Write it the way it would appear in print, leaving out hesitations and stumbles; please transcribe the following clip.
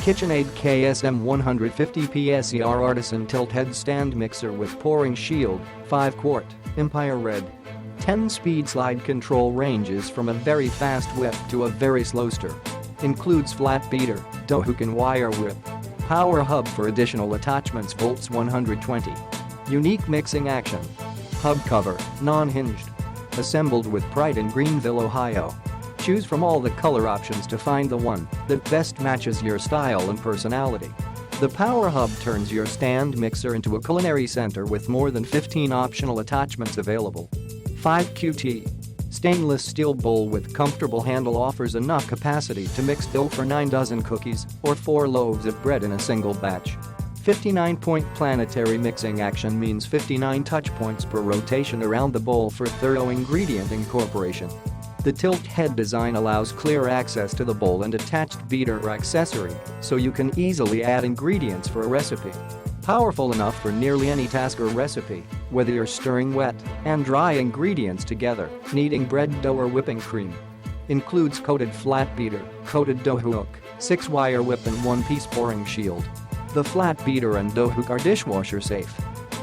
KitchenAid KSM150PSER Artisan Tilt Head Stand Mixer with Pouring Shield, 5 quart, Empire Red. 10-speed slide control ranges from a very fast whip to a very slow stir. Includes flat beater, dough hook and wire whip. Power hub for additional attachments, volts 120. Unique mixing action. Hub cover, non-hinged. Assembled with pride in Greenville, Ohio. Choose from all the color options to find the one that best matches your style and personality. The Power Hub turns your stand mixer into a culinary center with more than 15 optional attachments available. 5QT. Stainless steel bowl with comfortable handle offers enough capacity to mix dough for 9 dozen cookies or 4 loaves of bread in a single batch. 59-point planetary mixing action means 59 touch points per rotation around the bowl for thorough ingredient incorporation. The tilt head design allows clear access to the bowl and attached beater or accessory, so you can easily add ingredients for a recipe. Powerful enough for nearly any task or recipe, whether you're stirring wet and dry ingredients together, kneading bread dough or whipping cream. Includes coated flat beater, coated dough hook, 6-wire whip and 1-piece pouring shield. The flat beater and dough hook are dishwasher safe.